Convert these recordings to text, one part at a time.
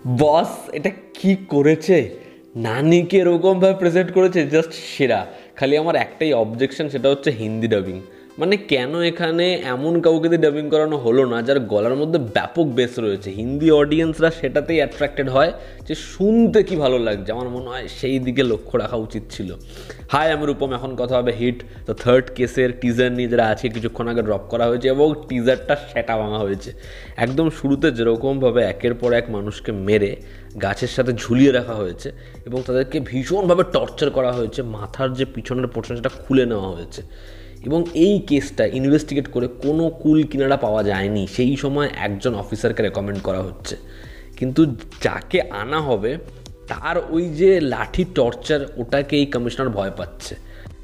বস এটা কি করেছে, নানিকে এরকমভাবে প্রেজেন্ট করেছে, জাস্ট সেরা। খালি আমার একটাই অবজেকশন, সেটা হচ্ছে হিন্দি ডাবিং। মানে কেন এখানে এমন কাউকে দিয়ে ডাবিং করানো হলো না যার গলার মধ্যে ব্যাপক বেস রয়েছে? হিন্দি অডিয়েন্সরা সেটাতেই অ্যাট্রাক্টেড হয় যে শুনতে কি ভালো লাগছে। আমার মনে হয় সেই দিকে লক্ষ্য রাখা উচিত ছিল। হাই আমি রূপম, এখন কথা হবে হিট দ্য থার্ড কেসের টিজার নিয়ে, যেটা আজকে কিছুক্ষণ আগে ড্রপ করা হয়েছে এবং টিজারটা সেটা ভাঙা হয়েছে। একদম শুরুতে যেরকমভাবে একের পর এক মানুষকে মেরে গাছের সাথে ঝুলিয়ে রাখা হয়েছে এবং তাদেরকে ভীষণভাবে টর্চার করা হয়েছে, মাথার যে পিছনের পোর্শন সেটা খুলে নেওয়া হয়েছে এবং এই কেসটা ইনভেস্টিগেট করে কোনো কুল কিনারা পাওয়া যায়নি। সেই সময় একজন অফিসারকে রেকমেন্ড করা হচ্ছে, কিন্তু যাকে আনা হবে তার ওই যে লাঠি টর্চার, ওটাকে এই কমিশনার ভয় পাচ্ছে।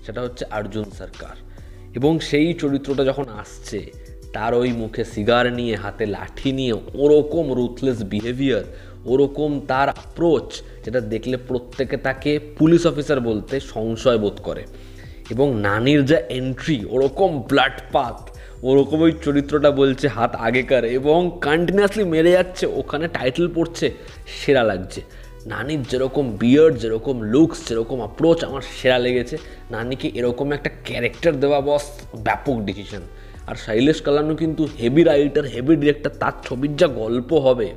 সেটা হচ্ছে অর্জুন সরকার। এবং সেই চরিত্রটা যখন আসছে, তার ওই মুখে সিগার নিয়ে, হাতে লাঠি নিয়ে, ওরকম রুথলেস বিহেভিয়ার, ওরকম তার অ্যাপ্রোচ, যেটা দেখলে প্রত্যেকে তাকে পুলিশ অফিসার বলতে সংশয় বোধ করে। এবং নানির যা এন্ট্রি, ওরকম ব্লাড পাথ, ওরকম ওই চরিত্রটা বলছে হাত আগেকার এবং কন্টিনিউয়াসলি মেরে যাচ্ছে, ওখানে টাইটেল পড়ছে, সেরা লাগছে। নানির যেরকম বিয়ার্ড, যেরকম লুকস, যেরকম অ্যাপ্রোচ, আমার সেরা লেগেছে। নানিকে এরকম একটা ক্যারেক্টার দেওয়া বস ব্যাপক ডিসিশন। আর শৈলেশ কালানু কিন্তু হেভি রাইটার, হেভি ডিরেক্টর, তার ছবির যা গল্প হবে।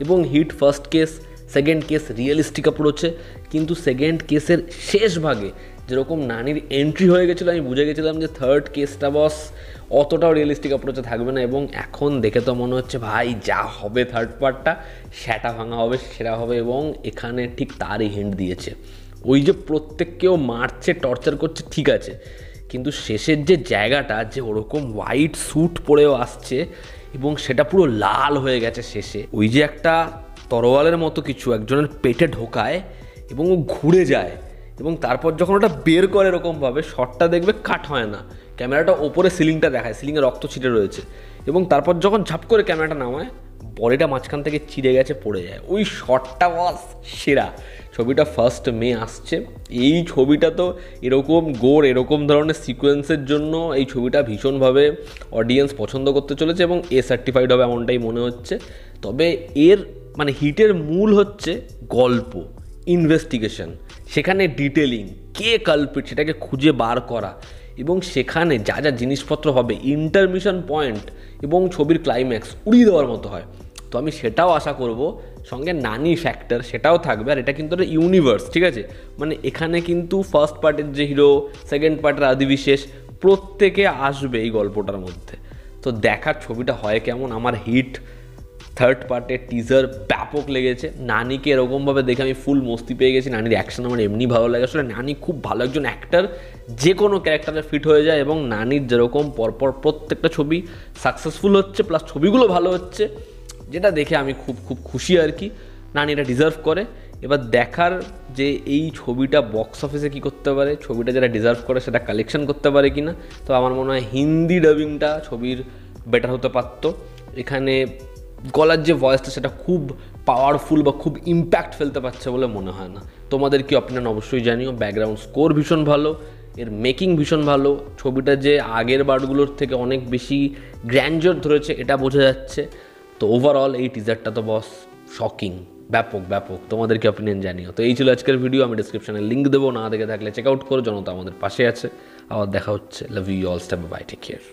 এবং hit first case, second case realistic অ্যাপ্রোচে, কিন্তু সেকেন্ড কেসের শেষ ভাগে যেরকম নানির এন্ট্রি হয়ে গেছিলো, আমি বুঝে গেছিলাম যে থার্ড কেসটা বস অতটাও রিয়েলিস্টিক অ্যাপ্রোচে থাকবে না। এবং এখন দেখে তো মনে হচ্ছে ভাই যা হবে থার্ড পার্টটা সেটা ভাঙা হবে, সেরা হবে। এবং এখানে ঠিক তারই হিন্ট দিয়েছে। ওই যে প্রত্যেককেও মারছে, টর্চার করছে, ঠিক আছে, কিন্তু শেষের যে জায়গাটা, যে ওরকম হোয়াইট স্যুট পরেও আসছে এবং সেটা পুরো লাল হয়ে গেছে শেষে, ওই যে একটা তরোয়ালের মতো কিছু একজনের পেটে ঢোকায় এবং ও ঘুরে যায় এবং তারপর যখন ওটা বের করে এরকমভাবে, শটটা দেখবে কাট হয় না, ক্যামেরাটা ওপরে সিলিংটা দেখায়, সিলিংয়ে রক্ত ছিটে রয়েছে এবং তারপর যখন ঝাপ করে ক্যামেরাটা নামায়, বডিটা মাঝখান থেকে চিড়ে গেছে, পড়ে যায়। ওই শটটা বাস সেরা। ছবিটা 1 মে আসছে। এই ছবিটা তো এরকম গোর, এরকম ধরনের সিকোয়েন্সের জন্য এই ছবিটা ভীষণভাবে অডিয়েন্স পছন্দ করতে চলেছে এবং সার্টিফাইড হবে এমনটাই মনে হচ্ছে। তবে এর মানে হিটের মূল হচ্ছে গল্প, ইনভেস্টিগেশন, সেখানে ডিটেলিং, কে কালপিট সেটাকে খুঁজে বার করা এবং সেখানে যা যা জিনিসপত্র হবে, ইন্টারমিশন পয়েন্ট এবং ছবির ক্লাইম্যাক্স উড়িয়ে দেওয়ার মতো হয়। তো আমি সেটাও আশা করব, সঙ্গে নানি ফ্যাক্টর সেটাও থাকবে। আর এটা কিন্তু একটা ইউনিভার্স, ঠিক আছে, মানে এখানে কিন্তু ফার্স্ট পার্টের যে হিরো, সেকেন্ড পার্টের আদিবিশেষ, প্রত্যেকে আসবে এই গল্পটার মধ্যে। তো দেখার ছবিটা হয় কেমন। আমার হিট থার্ড পার্টের টিজার ব্যাপক লেগেছে। নানিকে এরকমভাবে দেখে আমি ফুল মস্তি পেয়ে গেছি। নানির অ্যাকশন আমার এমনি ভালো লাগে। আসলে নানি খুব ভালো একজন অ্যাক্টার, যে কোনো ক্যারেক্টারে ফিট হয়ে যায় এবং নানির যেরকম পরপর প্রত্যেকটা ছবি সাকসেসফুল হচ্ছে, প্লাস ছবিগুলো ভালো হচ্ছে, যেটা দেখে আমি খুব খুব খুশি আর কি। নানি এটা ডিজার্ভ করে। এবার দেখার যে এই ছবিটা বক্স অফিসে কী করতে পারে, ছবিটা যারা ডিজার্ভ করে সেটা কালেকশন করতে পারে কি না। তো আমার মনে হয় হিন্দি ডাবিংটা ছবির বেটার হতে পারত। এখানে গলার যে ভয়েসটা সেটা খুব পাওয়ারফুল বা খুব ইম্প্যাক্ট ফেলতে পারছে বলে মনে হয় না। তোমাদের কি অপিনিয়ন অবশ্যই জানিও। ব্যাকগ্রাউন্ড স্কোর ভীষণ ভালো, এর মেকিং ভীষণ ভালো, ছবিটা যে আগের বারগুলোর থেকে অনেক বেশি গ্র্যান্ডার ধরেছে এটা বোঝা যাচ্ছে। তো ওভারঅল এই টিজারটা তো বস শকিং, ব্যাপক ব্যাপক। তোমাদের কি অপিনিয়ন জানিও। তো এই ছিল আজকের ভিডিও। আমি ডিসক্রিপশনে লিঙ্ক দেবো, না দেখে থাকলে চেক আউট করো। জনতা আমাদের পাশে আছে। আবার দেখা হচ্ছে। Love you all, step by, take care.